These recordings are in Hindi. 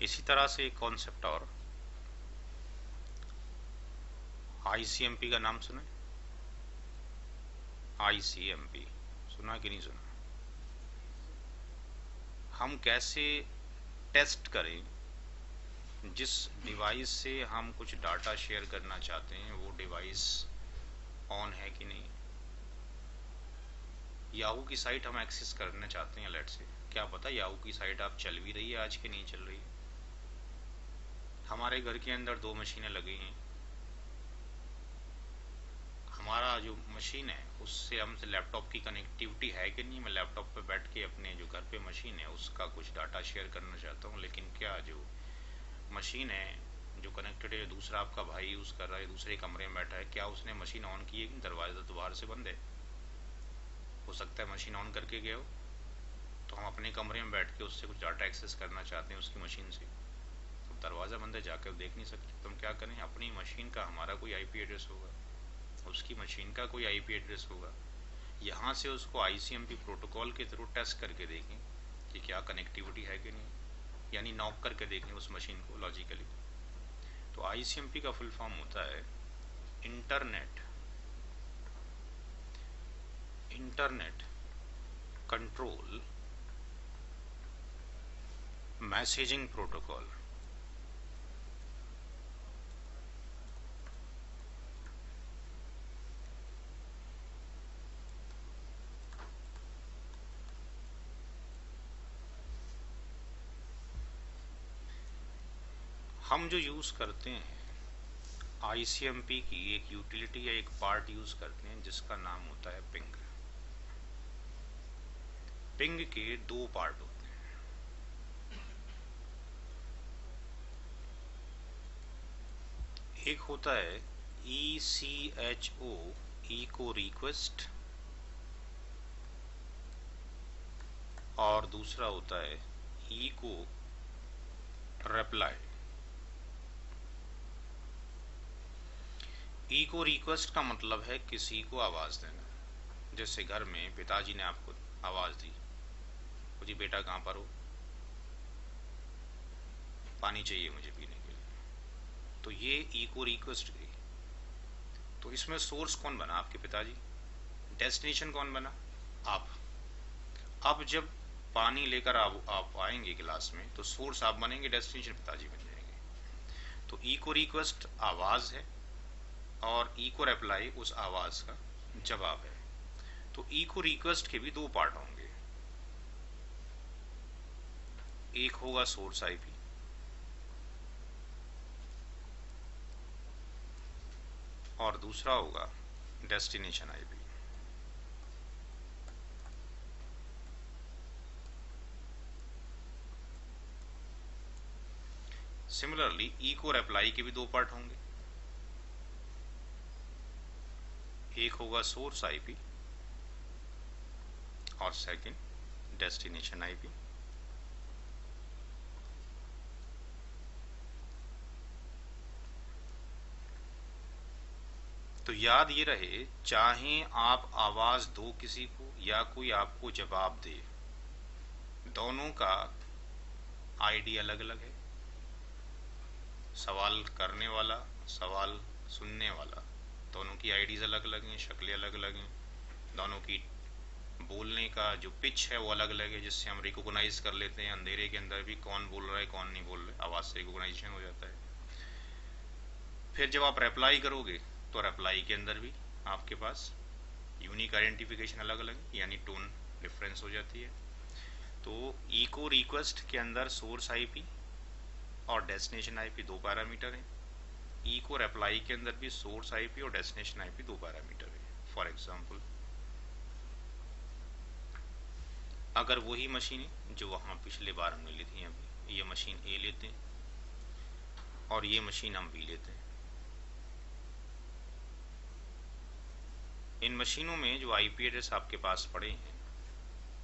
इसी तरह से एक कॉन्सेप्ट और आईसीएमपी का नाम सुना? आईसीएमपी सुना कि नहीं सुना? हम कैसे टेस्ट करें जिस डिवाइस से हम कुछ डाटा शेयर करना चाहते हैं वो डिवाइस ऑन है कि नहीं। याहू की साइट हम एक्सेस करना चाहते हैं, लेट से, क्या पता याहू की साइट आप चल भी रही है आज के नहीं चल रही है। हमारे घर के अंदर 2 मशीनें लगी हैं, हमारा जो मशीन है उससे हमसे लैपटॉप की कनेक्टिविटी है कि नहीं। मैं लैपटॉप पे बैठ के अपने जो घर पे मशीन है उसका कुछ डाटा शेयर करना चाहता हूँ, लेकिन क्या जो मशीन है जो कनेक्टेड है, दूसरा आपका भाई यूज़ कर रहा है, दूसरे कमरे में बैठा है, क्या उसने मशीन ऑन की है कि दरवाज़ा तो बाहर से बंद है। हो सकता है मशीन ऑन करके गए हो, तो हम अपने कमरे में बैठ के उससे कुछ डाटा एक्सेस करना चाहते हैं उसकी मशीन से, तो दरवाज़ा बंद है, जाकर देख नहीं सकते। तो हम क्या करें, अपनी मशीन का हमारा कोई आईपी एड्रेस होगा, उसकी मशीन का कोई आईपी एड्रेस होगा, यहाँ से उसको आईसीएमपी प्रोटोकॉल के थ्रू टेस्ट करके देखें कि क्या कनेक्टिविटी है कि नहीं, यानी नॉक करके देखें उस मशीन को लॉजिकली। तो आईसीएमपी का फुल फॉर्म होता है इंटरनेट कंट्रोल मैसेजिंग प्रोटोकॉल। हम जो यूज़ करते हैं आईसीएमपी की एक यूटिलिटी या एक पार्ट यूज़ करते हैं जिसका नाम होता है पिंग। पिंग के 2 पार्ट होते हैं। एक होता है ECHO, इको रिक्वेस्ट, और दूसरा होता है इको रिप्लाई। इको रिक्वेस्ट का मतलब है किसी को आवाज़ देना, जैसे घर में पिताजी ने आपको आवाज़ दी, जी बेटा कहाँ पर हो, पानी चाहिए मुझे पीने के लिए, तो ये इको रिक्वेस्ट गई। तो इसमें सोर्स कौन बना, आपके पिताजी। डेस्टिनेशन कौन बना, आप। अब जब पानी लेकर आप आएंगे गिलास में, तो सोर्स आप बनेंगे, डेस्टिनेशन पिताजी बन जाएंगे। तो इको रिक्वेस्ट आवाज़ है और इको रिप्लाई उस आवाज़ का जवाब है। तो इको रिक्वेस्ट के भी 2 पार्ट होंगे, एक होगा सोर्स आईपी और दूसरा होगा destination IP. Similarly echo reply के भी 2 पार्ट होंगे, एक होगा सोर्स आईपी और सेकंड डेस्टिनेशन आईपी। तो याद ये रहे, चाहे आप आवाज दो किसी को या कोई आपको जवाब दे, दोनों का आईडी अलग अलग है। सवाल करने वाला, सवाल सुनने वाला, दोनों की आईडीज अलग अलग हैं, शक्लें अलग अलग हैं, दोनों की बोलने का जो पिच है वो अलग अलग है, जिससे हम रिकॉग्नाइज कर लेते हैं अंधेरे के अंदर भी कौन बोल रहा है कौन नहीं बोल रहा है, आवाज़ से रिकॉग्नाइजेशन हो जाता है। फिर जब आप रिप्लाई करोगे तो रिप्लाई के अंदर भी आपके पास यूनिक आइडेंटिफिकेशन अलग अलग, यानी टोन डिफरेंस हो जाती है। तो इको रिक्वेस्ट के अंदर सोर्स आईपी और डेस्टिनेशन आईपी 2 पैरामीटर हैं। इको रिप्लाई के अंदर भी सोर्स आईपी और डेस्टिनेशन आईपी 2 पैरामीटर है। फॉर एग्जांपल, अगर वही मशीन जो वहाँ पिछले बार हमने ली थी, अभी ये मशीन ए लेते हैं और ये मशीन हम बी लेते हैं। इन मशीनों में जो आईपी एड्रेस आपके पास पड़े हैं,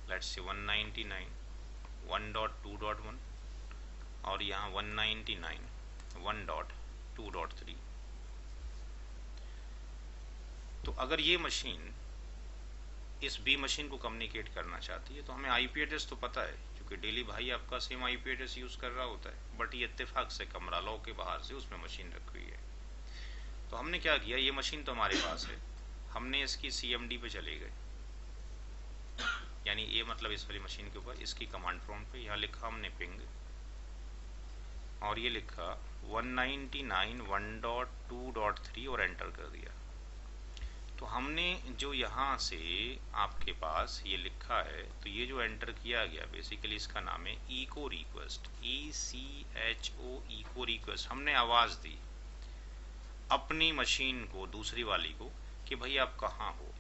लेट्स से 199 1.2.1 और यहाँ 199 1.2.3। तो अगर ये मशीन इस बी मशीन को कम्युनिकेट करना चाहती है तो हमें आईपी एड्रेस तो पता है, क्योंकि डेली भाई आपका सेम आईपी एड्रेस यूज़ कर रहा होता है, बट ये इत्तेफाक से कमरा लॉ के बाहर से उसमें मशीन रखी हुई है। तो हमने क्या किया, ये मशीन तो हमारे पास है, हमने इसकी CMD पे चले गए, यानी ये मतलब इस वाली मशीन के ऊपर इसकी कमांड प्रॉम्प्ट पे यहाँ लिखा हमने पिंग, और ये लिखा 199.1.2.3 और एंटर कर दिया। तो हमने जो यहाँ से आपके पास ये लिखा है, तो ये जो एंटर किया गया बेसिकली इसका नाम है echo request, ECHO echo request. हमने आवाज़ दी अपनी मशीन को, दूसरी वाली को, कि भाई आप कहाँ हो।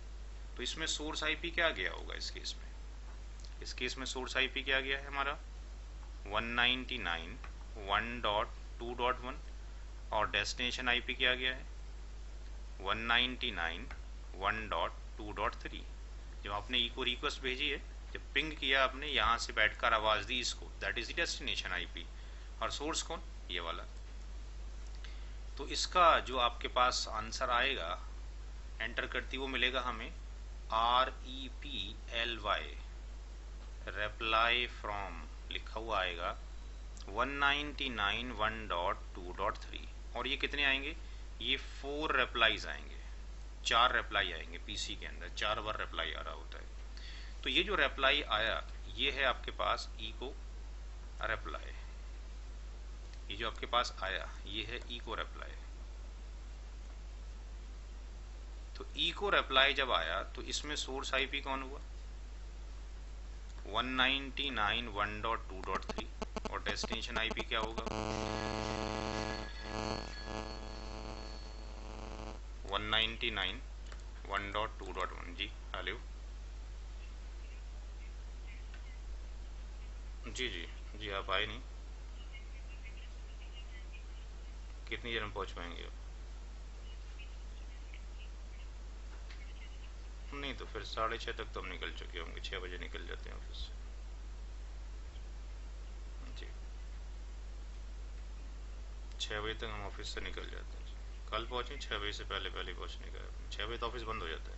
तो इसमें सोर्स आईपी क्या गया होगा इस केस में? इस केस में सोर्स आईपी क्या गया है हमारा 199.1.2.1 और डेस्टिनेशन आईपी क्या गया है 199.1.2.3। जब आपने इको रिक्वेस्ट भेजी है, जब पिंग किया आपने, यहाँ से बैठकर आवाज़ दी इसको, that is the destination IP. और सोर्स कौन? ये वाला। तो इसका जो आपके पास आंसर आएगा एंटर करती वो मिलेगा हमें REPLY, रिप्लाई फ्रॉम लिखा हुआ आएगा 199.1.2.3। और ये कितने आएंगे? ये 4 रिप्लाईज आएंगे, 4 रिप्लाई आएंगे। पीसी के अंदर 4 बार रिप्लाई आ रहा होता है। तो ये जो रिप्लाई आया ये है आपके पास इको रिप्लाई, ये जो आपके पास आया ये है इको रिप्लाई। तो इको रिप्लाई जब आया तो इसमें सोर्स आईपी कौन हुआ 199.1.2.3 और डेस्टिनेशन आईपी क्या होगा 199.1.2.1। जी हेलो, जी जी जी, आप आए नहीं, कितनी देर में पहुंच पाएंगे आप? नहीं तो फिर 6:30 तक तो हम निकल चुके होंगे, 6 बजे निकल जाते हैं ऑफिस से। जी 6 बजे तक हम ऑफिस से निकल जाते हैं। कल पहुँचे 6 बजे से पहले पहले पहुँचने का, 6 बजे तो ऑफिस बंद हो जाता है।